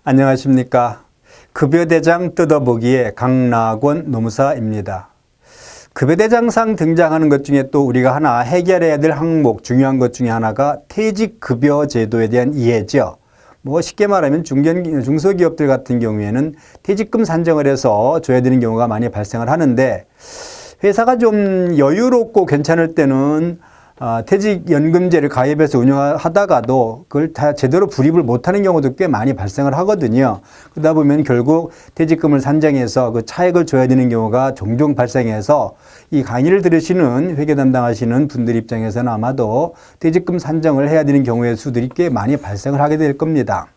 안녕하십니까. 급여대장 뜯어보기의 강락원 노무사입니다. 급여대장상 등장하는 것 중에 또 우리가 하나 해결해야 될 항목, 중요한 것 중에 하나가 퇴직급여 제도에 대한 이해죠. 쉽게 말하면 중소기업들 같은 경우에는 퇴직금 산정을 해서 줘야 되는 경우가 많이 발생을 하는데, 회사가 좀 여유롭고 괜찮을 때는 퇴직연금제를 가입해서 운영하다가도 그걸 다 제대로 불입을 못하는 경우도 꽤 많이 발생을 하거든요. 그러다 보면 결국 퇴직금을 산정해서 그 차액을 줘야 되는 경우가 종종 발생해서 이 강의를 들으시는 회계 담당하시는 분들 입장에서는 아마도 퇴직금 산정을 해야 되는 경우의 수들이 꽤 많이 발생을 하게 될 겁니다.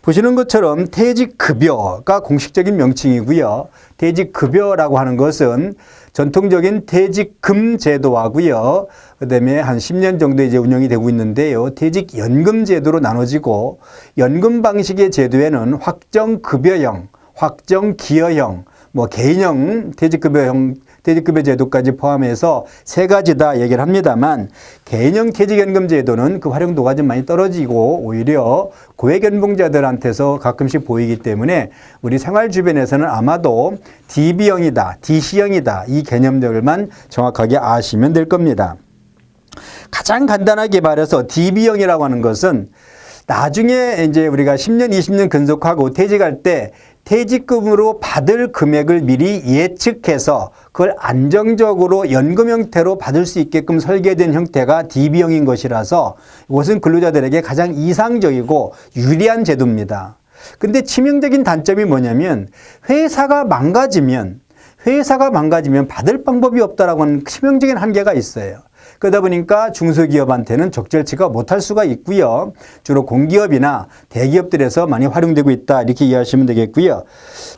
보시는 것처럼 퇴직급여가 공식적인 명칭이고요. 퇴직급여라고 하는 것은 전통적인 퇴직금 제도하고요. 그다음에 한 10년 정도 이제 운영이 되고 있는데요. 퇴직연금 제도로 나눠지고, 연금 방식의 제도에는 확정급여형, 확정기여형, 개인형 퇴직급여 제도까지 포함해서 세 가지 다 얘기를 합니다만, 개인형 퇴직연금 제도는 그 활용도가 좀 많이 떨어지고 오히려 고액연봉자들한테서 가끔씩 보이기 때문에 우리 생활 주변에서는 아마도 DB형이다, DC형이다 이 개념들만 정확하게 아시면 될 겁니다. 가장 간단하게 말해서 DB형이라고 하는 것은 나중에 이제 우리가 10년, 20년 근속하고 퇴직할 때 퇴직금으로 받을 금액을 미리 예측해서 그걸 안정적으로 연금 형태로 받을 수 있게끔 설계된 형태가 DB형인 것이라서 이것은 근로자들에게 가장 이상적이고 유리한 제도입니다. 근데 치명적인 단점이 뭐냐면 회사가 망가지면 받을 방법이 없다라고 하는 치명적인 한계가 있어요. 그러다 보니까 중소기업한테는 적절치가 못할 수가 있고요. 주로 공기업이나 대기업들에서 많이 활용되고 있다 이렇게 이해하시면 되겠고요.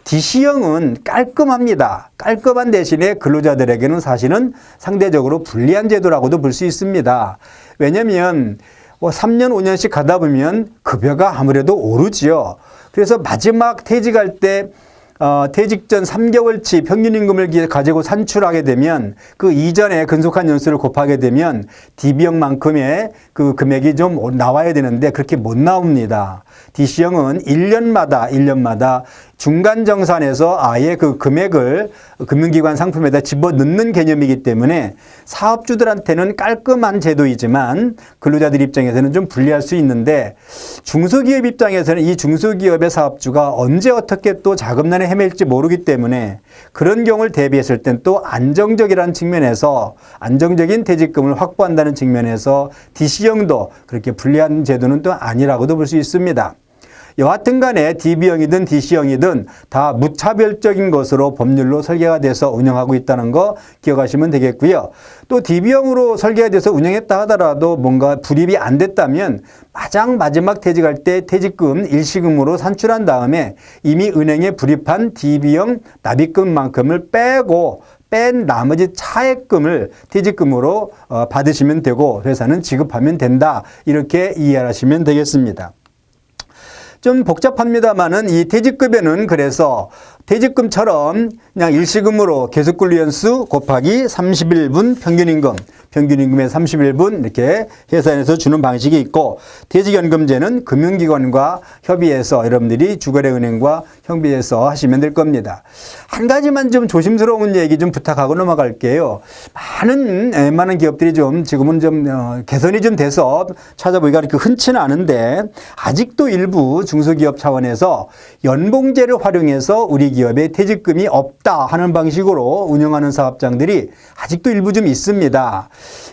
DC형은 깔끔합니다. 깔끔한 대신에 근로자들에게는 사실은 상대적으로 불리한 제도라고도 볼 수 있습니다. 왜냐하면 3년, 5년씩 가다 보면 급여가 아무래도 오르지요. 그래서 마지막 퇴직할 때 퇴직 전 3개월치 평균임금을 가지고 산출하게 되면 그 이전에 근속한 연수를 곱하게 되면 DB형만큼의 그 금액이 좀 나와야 되는데 그렇게 못 나옵니다. DC형은 1년마다 중간정산에서 아예 그 금액을 금융기관 상품에다 집어넣는 개념이기 때문에 사업주들한테는 깔끔한 제도이지만 근로자들 입장에서는 좀 불리할 수 있는데, 중소기업 입장에서는 이 중소기업의 사업주가 언제 어떻게 또 자금난에 헤맬지 모르기 때문에 그런 경우를 대비했을 땐 또 안정적이라는 측면에서 안정적인 퇴직금을 확보한다는 측면에서 DC형도 그렇게 불리한 제도는 또 아니라고도 볼 수 있습니다. 여하튼 간에 DB형이든 DC형이든 다 무차별적인 것으로 법률로 설계가 돼서 운영하고 있다는 거 기억하시면 되겠고요. 또 DB형으로 설계가 돼서 운영했다 하더라도 뭔가 불입이 안 됐다면 마지막 퇴직할 때 퇴직금 일시금으로 산출한 다음에 이미 은행에 불입한 DB형 납입금만큼을 뺀 나머지 차액금을 퇴직금으로 받으시면 되고 회사는 지급하면 된다. 이렇게 이해하시면 되겠습니다. 좀 복잡합니다만은 이 퇴직급여는 그래서 퇴직금처럼 그냥 일시금으로 계속근로연수 곱하기 31분 평균임금의 31분 이렇게 회사에서 주는 방식이 있고, 퇴직연금제는 금융기관과 협의해서 여러분들이 주거래은행과 협의해서 하시면 될 겁니다. 한 가지만 좀 조심스러운 얘기 좀 부탁하고 넘어갈게요. 웬만한 기업들이 지금은 개선이 좀 돼서 찾아보기가 그렇게 흔치는 않은데, 아직도 일부 중소기업 차원에서 연봉제를 활용해서 우리 기업에 퇴직금이 없다 하는 방식으로 운영하는 사업장들이 아직도 일부 좀 있습니다.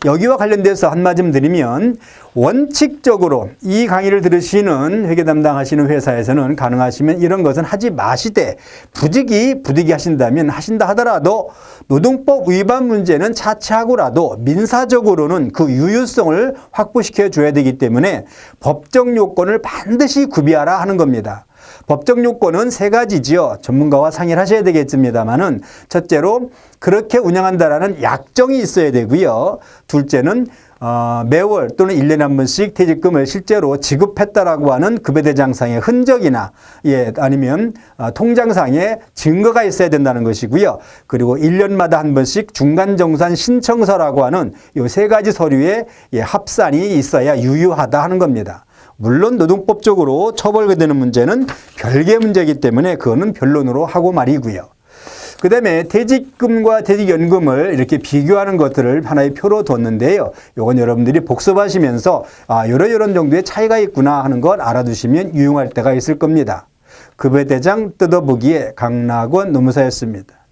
여기와 관련돼서 한 말씀 드리면, 원칙적으로 이 강의를 들으시는 회계 담당하시는 회사에서는 가능하시면 이런 것은 하지 마시되, 부득이 하신다 하더라도 노동법 위반 문제는 차치하고라도 민사적으로는 그 유효성을 확보시켜 줘야 되기 때문에 법적 요건을 반드시 구비하라 하는 겁니다. 법적 요건은 세 가지지요. 전문가와 상의를 하셔야 되겠습니다만은, 첫째로 그렇게 운영한다라는 약정이 있어야 되고요. 둘째는 매월 또는 1년에 한 번씩 퇴직금을 실제로 지급했다라고 하는 급여대장상의 흔적이나 아니면 통장상의 증거가 있어야 된다는 것이고요. 그리고 1년마다 한 번씩 중간정산 신청서라고 하는 이 세 가지 서류의 합산이 있어야 유효하다 하는 겁니다. 물론 노동법적으로 처벌가 되는 문제는 별개의 문제이기 때문에 그거는 변론으로 하고 말이고요. 그 다음에 퇴직금과 퇴직연금을 이렇게 비교하는 것들을 하나의 표로 뒀는데요. 이건 여러분들이 복습하시면서 이런 정도의 차이가 있구나 하는 걸 알아두시면 유용할 때가 있을 겁니다. 급여대장 뜯어보기의 강락원 노무사였습니다.